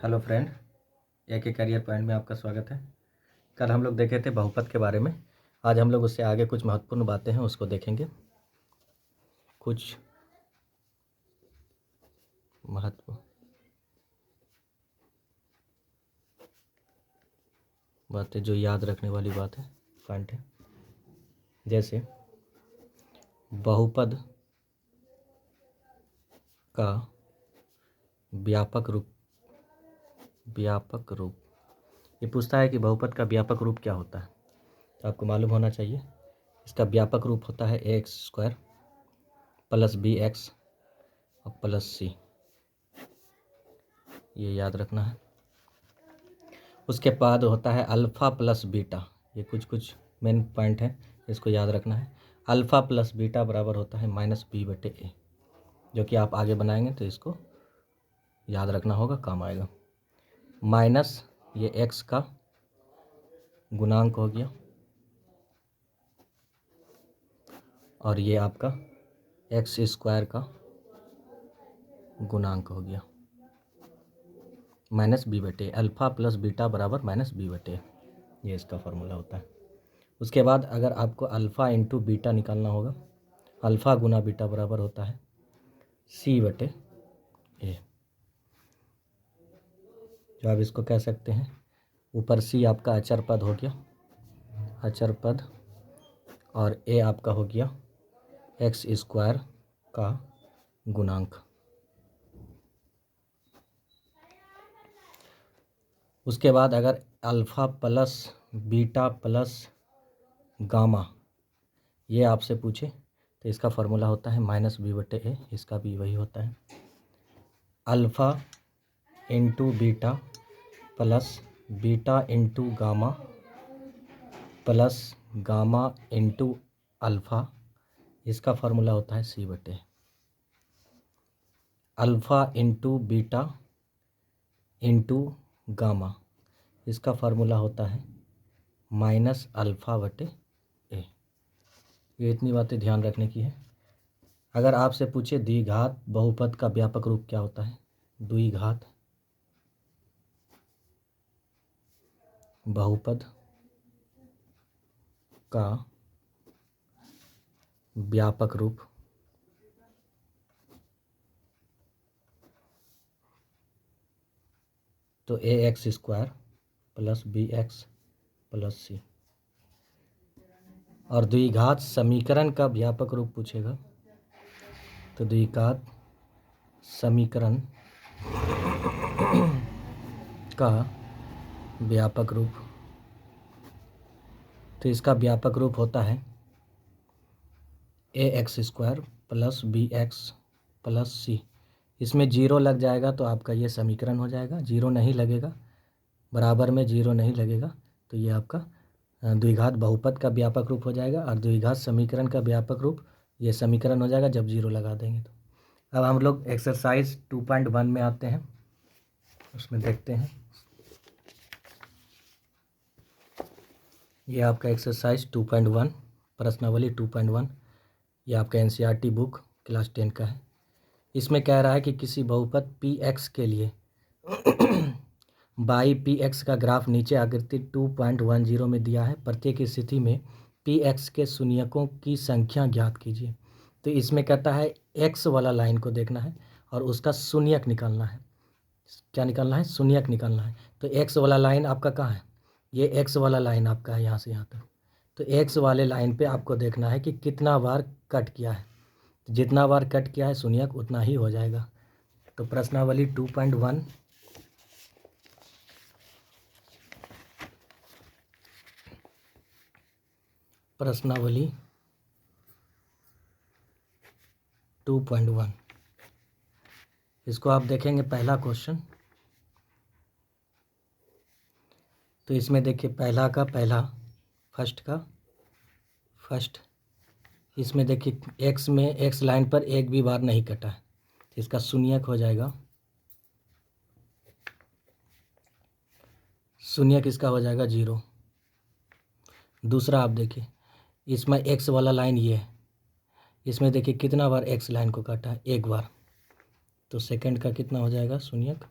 Hello friend, एक career point में आपका स्वागत है। कल हम लोग देखे थे बहुपद के बारे में। आज हम लोग उससे आगे कुछ महत्वपूर्ण बातें हैं उसको देखेंगे। कुछ महत्व बातें जो याद रखने वाली बात है, पॉइंट है। जैसे बहुपद का व्यापक रूप ये पूछता है कि बहुपद का व्यापक रूप क्या होता है। तो आपको मालूम होना चाहिए, इसका व्यापक रूप होता है ax² + bx और +c। ये याद रखना है। उसके बाद होता है अल्फ़ा + बीटा। ये कुछ मेन पॉइंट है, इसको याद रखना है। अल्फ़ा + बीटा बराबर होता है -b/a, जो कि आप आगे बनाएंगे तो इसको याद रखना होगा, काम आएगा। माइनस ये x का गुणांक हो गया और ये आपका x² का गुणांक हो गया -b/a। अल्फ़ा + बीटा बराबर -b/a, ये इसका फॉर्मूला होता है। उसके बाद अगर आपको अल्फ़ा इंटू बीटा निकालना होगा, अल्फ़ा गुना बीटा बराबर होता है c/a, जो आप इसको कह सकते हैं ऊपर c आपका अचर पद हो गया, अचर पद, और a आपका हो गया x² का गुणांक। उसके बाद अगर अल्फ़ा + बीटा + गामा ये आपसे पूछे तो इसका फार्मूला होता है -b/a। इसका भी वही होता है, alpha into beta plus beta into gamma plus gamma into alpha. इसका फार्मूला होता है c/a। Alpha into beta into gamma, इसका फार्मूला होता है -α/a। ये इतनी बातें ध्यान रखने की है। अगर आपसे पूछे द्विघात बहुपद का व्यापक रूप क्या होता है, द्विघात बहुपद का व्यापक रूप तो ax² + bx + c। और द्विघात समीकरण का व्यापक रूप पूछेगा तो द्विघात समीकरण का व्यापक रूप, तो इसका व्यापक रूप होता है ax² + bx + c। इसमें जीरो लग जाएगा तो आपका ये समीकरण हो जाएगा, जीरो नहीं लगेगा, बराबर में जीरो नहीं लगेगा तो ये आपका द्विघात बहुपद का व्यापक रूप हो जाएगा। और द्विघात समीकरण का व्यापक रूप ये समीकरण हो जाएगा जब जीरो लगा देंगे तो। अब हम लोग एक्सरसाइज 2.1 में आते हैं, उसमें देखते हैं। ये आपका एक्सरसाइज 2.1 प्रश्नावली 2.1, ये आपका NCERT बुक क्लास 10 का है। इसमें कह रहा है कि किसी बहुपद px के लिए बाई px का ग्राफ नीचे आकृति 2.10 में दिया है। प्रत्येक स्थिति में px के शून्यकों की संख्या ज्ञात कीजिए। तो इसमें कहता है x वाला लाइन को देखना है और उसका शून्यक निकालना है। क्या निकालना है? शून्यक निकालना है। तो x वाला लाइन आपका कहाँ है? ये x वाला लाइन आपका है यहाँ से यहाँ तक। तो x वाले लाइन पे आपको देखना है कि कितना बार कट किया है। जितना बार कट किया है शून्यक उतना ही हो जाएगा। तो प्रश्नावली 2.1 प्रश्नावली 2.1, इसको आप देखेंगे पहला क्वेश्चन। तो इसमें देखिए पहला का पहला, फर्स्ट का फर्स्ट, इसमें देखिए x में x लाइन पर एक भी बार नहीं कटा है, इसका शून्यक हो जाएगा। शून्यक इसका हो जाएगा 0। दूसरा आप देखिए इसमें x वाला लाइन ये है, इसमें देखिए कितना बार x लाइन को काटा है, एक बार। तो सेकंड का कितना हो जाएगा शून्यक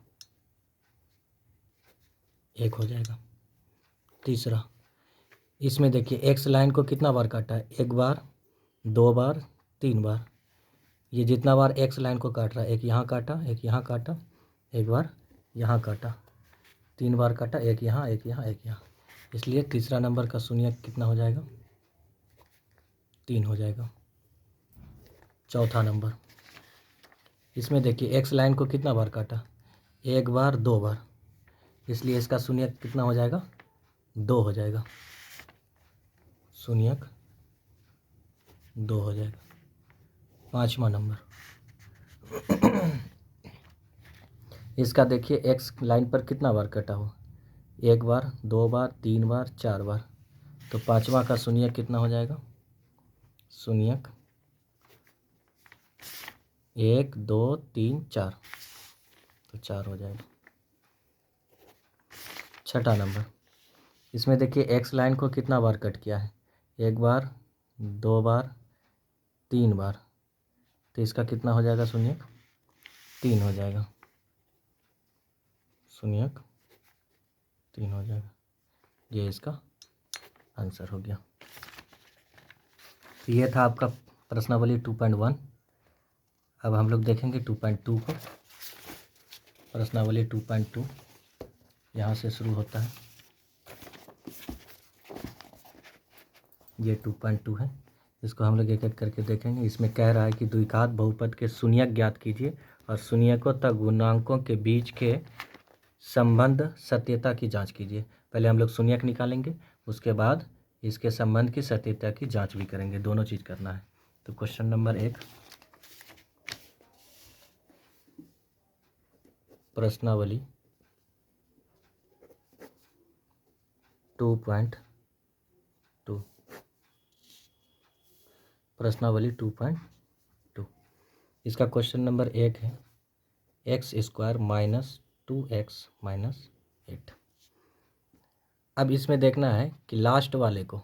1 हो जाएगा। तीसरा, इसमें देखिए एक्स लाइन को कितना बार काटा है, 1 बार, 2 बार, 3 बार। ये जितना बार एक्स लाइन को काट रहा है, एक यहाँ काटा, एक यहाँ काटा, एक बार यहाँ काटा, 3 बार काटा, एक यहाँ, एक यहाँ, एक यहाँ। इसलिए तीसरा नंबर का शून्यक कितना हो जाएगा, 3 हो जाएगा। चौथा नंबर, इसमें देखिए एक्स लाइन को कितना बार काटा, 1 बार, 2 बार। इसलिए इसका शून्यक कितना हो जाएगा, 2 हो जाएगा। शून्यक 2 हो जाएगा। पाँचवा नंबर, इसका देखिए एक्स लाइन पर कितना बार कटा हो, 1 बार, 2 बार, 3 बार, 4 बार। तो पाँचवा का शून्यक कितना हो जाएगा, शून्यक 1, 2, 3, 4, तो 4 हो जाएगा। छठा नंबर, इसमें देखिए एक्स लाइन को कितना बार कट किया है, 1 बार, 2 बार, 3 बार। तो इसका कितना हो जाएगा शून्यक, 3 हो जाएगा। शून्यक 3 हो जाएगा। ये इसका आंसर हो गया। ये था आपका प्रश्नावली 2.1। अब हम लोग देखेंगे 2.2 को। प्रश्नावली 2.2 यहाँ से शुरू होता है। ये 2.2 है, इसको हम लोग एक एक करके देखेंगे। इसमें कह रहा है कि द्विघात बहुपद के शून्यक ज्ञात कीजिए और शून्यकों तथा गुणांकों के बीच के संबंध सत्यता की जांच कीजिए। पहले हम लोग शून्यक निकालेंगे, उसके बाद इसके संबंध की सत्यता की जांच भी करेंगे। दोनों चीज़ करना है। तो क्वेश्चन नंबर 1, प्रश्नावली 2.2। प्रश्नावली 2.2, इसका क्वेश्चन नंबर 1 है x² माइनस 2x माइनस 8। अब इसमें देखना है कि लास्ट वाले को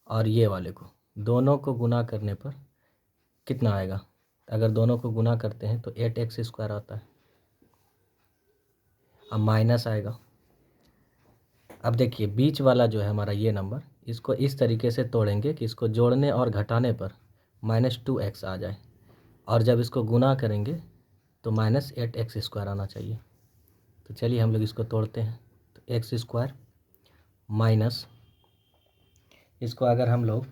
और ये वाले को दोनों को गुना करने पर कितना आएगा। अगर दोनों को गुना करते हैं तो 8x² आता है। अब माइनस आएगा। अब देखिए बीच वाला जो है हमारा ये नंबर, इसको इस तरीके से तोड़ेंगे कि इसको जोड़ने और घटाने पर -2x आ जाए, और जब इसको गुना करेंगे तो -8x² आना चाहिए। तो चलिए हम लोग इसको तोड़ते हैं। तो x² माइनस, इसको अगर हम लोग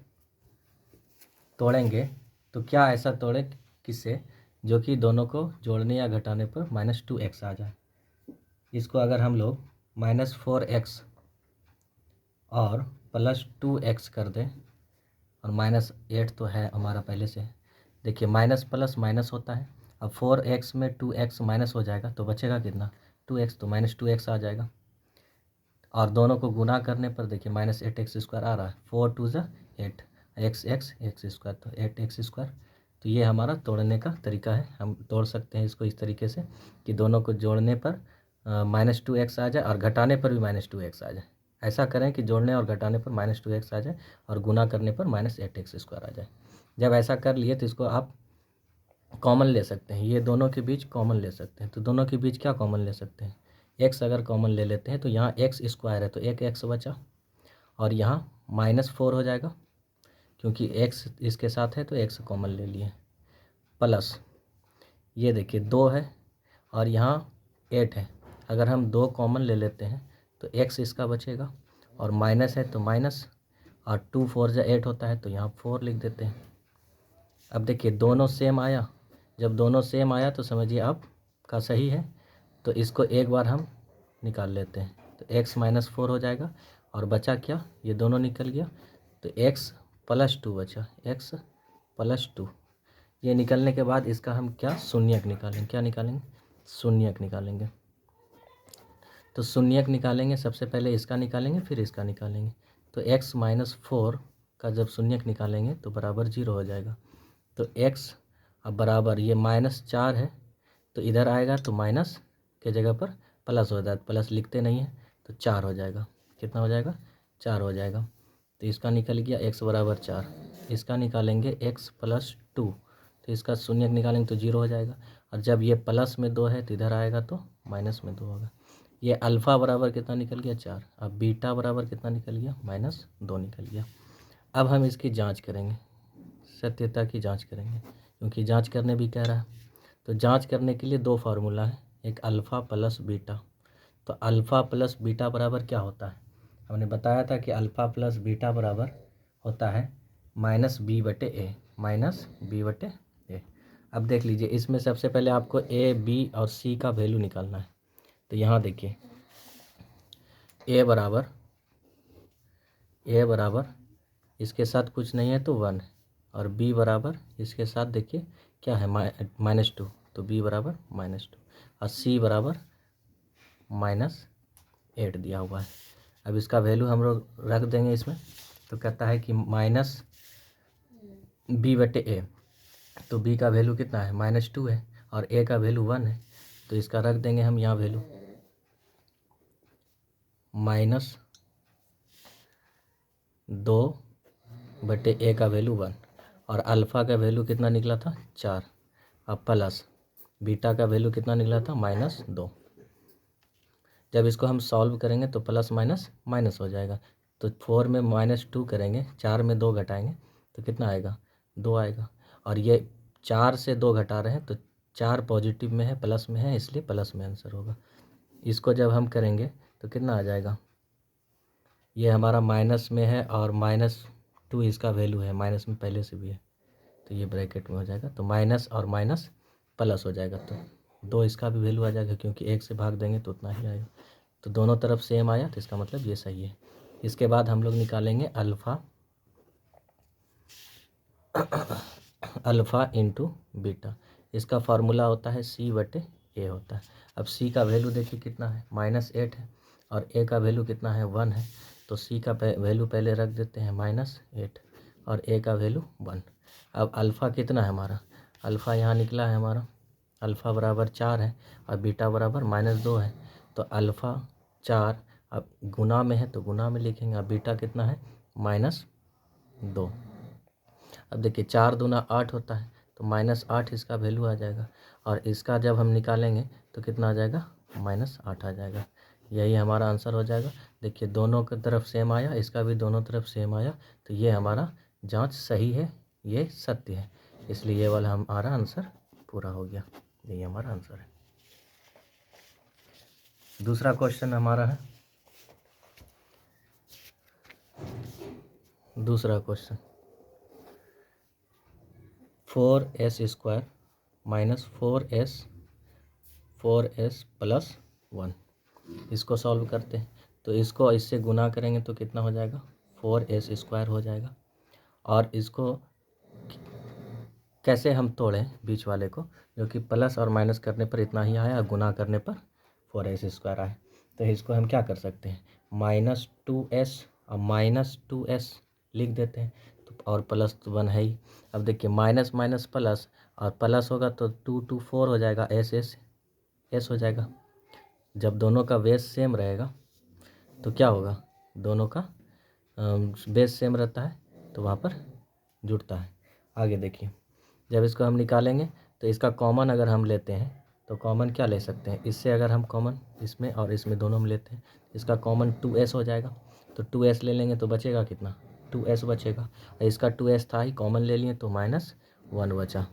तोड़ेंगे तो क्या ऐसा तोड़े किससे, जो कि दोनों को जोड़ने या घटाने पर -2x आ जाए। इसको अगर हम लोग -4x और +2x कर दें, और -8 तो है हमारा पहले से। देखिए माइनस प्लस माइनस होता है। अब 4x में 2x माइनस हो जाएगा तो बचेगा कितना, 2x, तो -2x आ जाएगा। और दोनों को गुना करने पर देखिए -8x² आ रहा है। 4 2 ज़ा 8, x² तो 8x²। तो ये हमारा तोड़ने का तरीका है। हम तोड़ सकते हैं इसको इस तरीके से कि दोनों को जोड़ने पर -2x आ जाए और घटाने पर भी -2x आ जाए। ऐसा करें कि जोड़ने और घटाने पर -2x आ जाए और गुना करने पर -8x² आ जाए। जब ऐसा कर लिए तो इसको आप कॉमन ले सकते हैं। ये दोनों के बीच कॉमन ले सकते हैं। तो दोनों के बीच क्या कॉमन ले सकते हैं, x अगर कॉमन ले लेते हैं तो यहाँ x² है तो एक x बचा, और यहाँ -4 हो जाएगा क्योंकि x इसके साथ है तो x कॉमन ले लिए, प्लस ये देखिए 2 है और यहाँ 8 है। अगर हम 2 कॉमन ले लेते हैं तो x इसका बचेगा, और माइनस है तो माइनस, और 2 4 ज़ा 8 होता है तो यहाँ 4 लिख देते हैं। अब देखिए दोनों सेम आया। जब दोनों सेम आया तो समझिए अब का सही है। तो इसको एक बार हम निकाल लेते हैं। तो x -4 हो जाएगा, और बचा क्या, ये दोनों निकल गया तो x +2 बचा, x +2। ये निकलने के बाद इसका हम क्या शून्यक निकालेंगे, क्या निकालेंगे, शून्यक निकालेंगे। तो शून्यक निकालेंगे, सबसे पहले इसका निकालेंगे फिर इसका निकालेंगे। तो x -4 का जब शून्यक निकालेंगे तो बराबर 0 हो जाएगा। तो x अब बराबर ये -4 है तो इधर आएगा तो माइनस के जगह पर प्लस हो जाता है, प्लस लिखते नहीं है तो 4 हो जाएगा। कितना हो जाएगा, 4 हो जाएगा। तो इसका निकल गया x बराबर 4। इसका निकालेंगे x +2, तो इसका शून्यक निकालेंगे तो 0 हो जाएगा। और जब ये प्लस में 2 है तो इधर आएगा तो माइनस में 2 होगा। ये अल्फ़ा बराबर कितना निकल गया 4। अब बीटा बराबर कितना निकल गया -2 निकल गया। अब हम इसकी जांच करेंगे, सत्यता की जांच करेंगे, क्योंकि जांच करने भी कह रहा है। तो जांच करने के लिए दो फार्मूला है, एक अल्फ़ा प्लस बीटा। तो अल्फ़ा प्लस बीटा बराबर क्या होता है, हमने बताया था कि अल्फ़ा प्लस बीटा बराबर होता है -b/a, -b/a। अब देख लीजिए, इसमें सबसे पहले आपको a, b और c का वैल्यू निकालना है। तो यहाँ देखिए a बराबर इसके साथ कुछ नहीं है तो 1 है, और b बराबर इसके साथ देखिए क्या है -2, तो b बराबर -2, और c बराबर -8 दिया हुआ है। अब इसका वैल्यू हम लोग रख देंगे इसमें। तो कहता है कि -b/a, तो b का वैल्यू कितना है -2 है, और a का वैल्यू 1 है। तो इसका रख देंगे हम यहाँ वैल्यू -2/a का वैल्यू 1, और अल्फ़ा का वैल्यू कितना निकला था 4, अब प्लस बीटा का वैल्यू कितना निकला था -2। जब इसको हम सॉल्व करेंगे तो प्लस माइनस माइनस हो जाएगा। तो 4 में -2 करेंगे, 4 में 2 घटाएंगे तो कितना आएगा 2 आएगा, और ये 4 से 2 घटा रहे हैं तो 4 पॉजिटिव में है, प्लस में है, इसलिए प्लस में आंसर होगा। इसको जब हम करेंगे तो कितना आ जाएगा, ये हमारा माइनस में है और -2 इसका वैल्यू है, माइनस में पहले से भी है, तो ये ब्रैकेट में हो जाएगा। तो माइनस और माइनस प्लस हो जाएगा, तो 2 इसका भी वैल्यू आ जाएगा, क्योंकि 1 से भाग देंगे तो उतना ही आएगा। तो दोनों तरफ सेम आया, तो इसका मतलब ये सही है। इसके बाद हम लोग निकालेंगे अल्फ़ा इंटू बीटा। इसका फार्मूला होता है c/a होता है। अब c का वैल्यू देखिए कितना है -8 है, और a का वैल्यू कितना है 1 है। तो c का वैल्यू पहले रख देते हैं -8, और a का वैल्यू 1। अब अल्फ़ा कितना है हमारा, अल्फ़ा यहाँ निकला है हमारा, अल्फ़ा बराबर 4 है, और बीटा बराबर -2 है। तो अल्फ़ा 4, अब गुना में है तो गुना में लिखेंगे, अब बीटा कितना है -2। अब देखिए 4 दूना 8 होता है, तो -8 इसका वैल्यू आ जाएगा, और इसका जब हम निकालेंगे तो कितना आ जाएगा -8 आ जाएगा। यही हमारा आंसर हो जाएगा। देखिए दोनों की तरफ सेम आया, इसका भी दोनों तरफ सेम आया, तो ये हमारा जांच सही है, ये सत्य है, इसलिए ये वाला हमारा आंसर पूरा हो गया। यही हमारा आंसर है। दूसरा क्वेश्चन हमारा है, दूसरा question 4s² minus 4s plus 1, इसको सॉल्व करते हैं। तो इसको इससे गुना करेंगे तो कितना हो जाएगा 4s² हो जाएगा, और इसको कैसे हम तोड़ें बीच वाले को, जो कि प्लस और माइनस करने पर इतना ही आया और गुना करने पर 4s² आए। तो इसको हम क्या कर सकते हैं, -2s और -2s लिख देते हैं, तो और प्लस तो 1 है ही। अब देखिए माइनस माइनस प्लस, और प्लस होगा तो 2 2 4 हो जाएगा, s हो जाएगा। जब दोनों का बेस सेम रहेगा तो क्या होगा, दोनों का बेस सेम रहता है तो वहाँ पर जुड़ता है। आगे देखिए, जब इसको हम निकालेंगे तो इसका कॉमन अगर हम लेते हैं तो कॉमन क्या ले सकते हैं, इससे अगर हम कॉमन इसमें और इसमें दोनों में लेते हैं, इसका कॉमन 2s हो जाएगा। तो 2s ले लेंगे तो बचेगा कितना 2s बचेगा, और इसका 2s था ही, कॉमन ले लिए तो -1 बचा।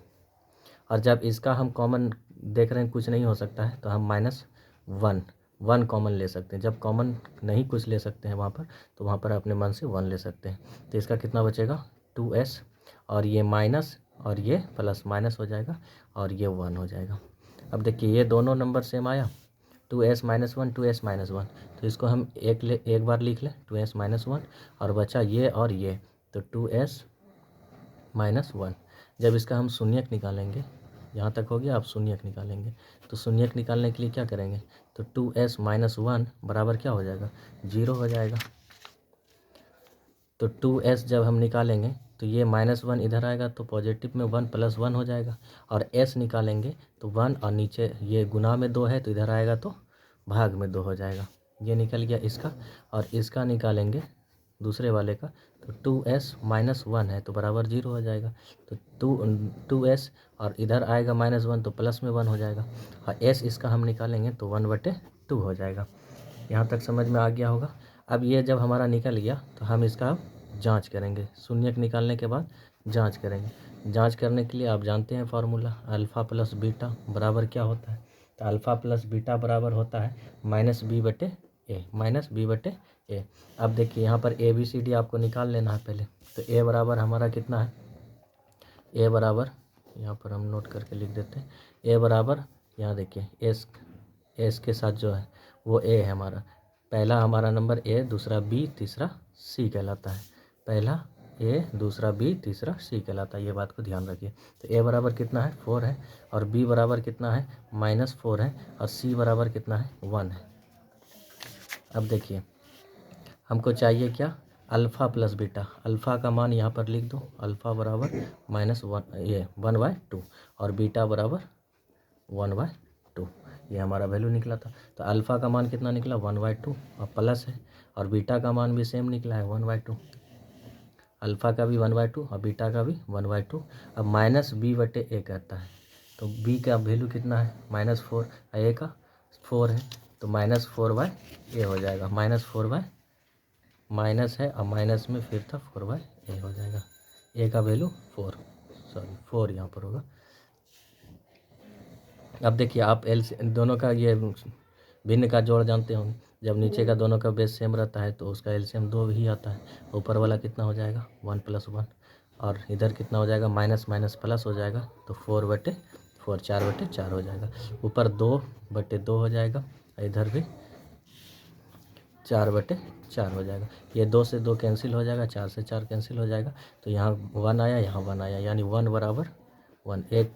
और जब इसका हम कॉमन देख रहे हैं कुछ नहीं हो सकता है, तो हम -1 कॉमन ले सकते हैं। जब कॉमन नहीं कुछ ले सकते हैं वहाँ पर, तो वहाँ पर अपने मन से 1 ले सकते हैं। तो इसका कितना बचेगा 2s, और ये माइनस और ये प्लस, माइनस हो जाएगा और ये 1 हो जाएगा। अब देखिए ये दोनों नंबर सेम आया, 2s - 1 2s - 1, तो इसको हम एक बार लिख लें 2s - 1, और बचा ये और ये, तो 2s - 1। जब इसका हम शून्यक निकालेंगे, यहाँ तक हो गया, अब शून्यक निकालेंगे। तो शून्यक निकालने के लिए क्या करेंगे, तो 2s - 1 बराबर क्या हो जाएगा 0 हो जाएगा। तो 2s जब हम निकालेंगे तो ये -1 इधर आएगा, तो पॉजिटिव में 1 + 1 हो जाएगा, और s निकालेंगे तो 1, और नीचे ये गुना में 2 है तो इधर आएगा तो भाग में 2 हो जाएगा। ये निकल गया इसका, और इसका निकालेंगे दूसरे वाले का, तो 2s - 1 है तो बराबर 0 हो जाएगा। तो 2s और इधर आएगा -1 तो प्लस में 1 हो जाएगा, और s इसका हम निकालेंगे तो 1/2 2 हो जाएगा। यहाँ तक समझ में आ गया होगा। अब ये जब हमारा निकल गया तो हम इसका अब जाँच करेंगे। शून्यक निकालने के बाद जाँच करेंगे। जाँच करने के लिए आप जानते हैं फार्मूला, अल्फ़ा प्लस बीटा बराबर क्या होता है? तो अल्फ़ा प्लस बीटा बराबर होता है माइनस बी बटे ए। अब देखिए यहाँ पर ए बी सी डी आपको निकाल लेना है पहले। तो ए बराबर हमारा कितना है? ए बराबर, यहाँ पर हम नोट करके लिख देते हैं, ए बराबर, यहाँ देखिए एस के साथ जो है वो ए है हमारा। पहला हमारा नंबर ए, दूसरा बी, तीसरा सी कहलाता है। पहला ए, दूसरा बी, तीसरा सी कहलाता है। ये बात को ध्यान रखिए। तो ए बराबर कितना है? 4 है, और बी बराबर कितना है? -4 है, और सी बराबर कितना है? 1 है। अब देखिए हमको चाहिए क्या? Alpha plus beta. अल्फ़ा का मान यहाँ पर लिख दो, अल्फ़ा बराबर -1/2 और बीटा बराबर 1/2। ये हमारा वैल्यू निकला था। तो अल्फ़ा का मान कितना निकला? 1/2 और प्लस है, और बीटा का मान भी सेम निकला है 1/2। अल्फ़ा का भी 1/2 और बीटा का भी 1/2। अब माइनस बी बटे ए कहता है, तो बी का वैल्यू कितना है? -4, ए का 4 है, तो -4/ए हो जाएगा। माइनस है और माइनस में फिर था 4/ए हो जाएगा। ए का वैल्यू 4 यहाँ पर होगा। अब देखिए आप दोनों का ये भिन्न का जोड़ जानते होंगे। जब नीचे का दोनों का बेस सेम रहता है तो उसका एलसीएम 2 ही आता है। ऊपर वाला कितना हो जाएगा? 1 + 1, और इधर कितना हो जाएगा? माइनस माइनस प्लस हो जाएगा, तो 4/4, 4/4 हो जाएगा। ऊपर 2/2 हो जाएगा, इधर भी 4/4 हो जाएगा। ये 2 से 2 कैंसिल हो जाएगा, 4 से 4 कैंसिल हो जाएगा, तो यहाँ 1 आया, यहाँ 1 आया, यानी 1 बराबर 1, एक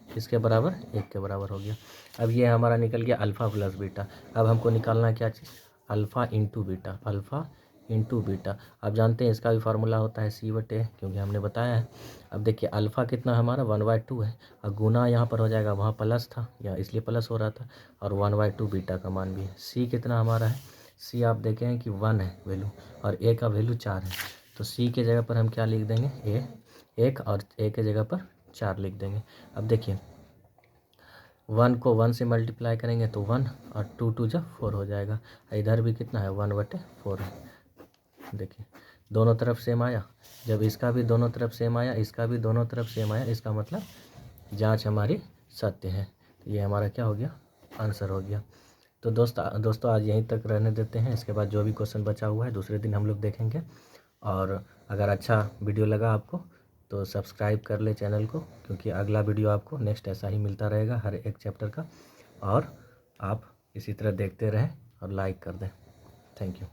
किसके बराबर? 1 के बराबर हो गया। अब ये हमारा निकल गया अल्फ़ा प्लस बीटा। अब हमको निकालना क्या चीज़? Alpha into beta, alpha into beta. आप जानते हैं इसका भी फार्मूला होता है C/A, क्योंकि हमने बताया है। अब देखिए अल्फ़ा कितना हमारा 1/2 है, और गुना यहाँ पर हो जाएगा, वहाँ प्लस था या इसलिए प्लस हो रहा था, और 1/2 बीटा का मान भी है। C कितना हमारा है? C आप देखें कि 1 है वैल्यू, और A का वैल्यू 4 है, तो C के जगह पर हम क्या लिख देंगे? A 1, और A के जगह पर 4 लिख देंगे। अब देखिए 1 को 1 से मल्टीप्लाई करेंगे तो 1, और 2 2 जा 4 हो जाएगा। इधर भी कितना है? 1/4 है। देखिए दोनों तरफ सेम आया। जब इसका भी दोनों तरफ सेम आया, इसका भी दोनों तरफ सेम आया, इसका मतलब जांच हमारी सत्य है। तो ये हमारा क्या हो गया? आंसर हो गया। तो दोस्तों आज यहीं तक रहने देते हैं। इसके बाद जो भी क्वेश्चन बचा हुआ है दूसरे दिन हम लोग देखेंगे। और अगर अच्छा वीडियो लगा आपको तो सब्सक्राइब कर ले चैनल को, क्योंकि अगला वीडियो आपको नेक्स्ट ऐसा ही मिलता रहेगा हर एक चैप्टर का, और आप इसी तरह देखते रहें और लाइक कर दें। Thank you.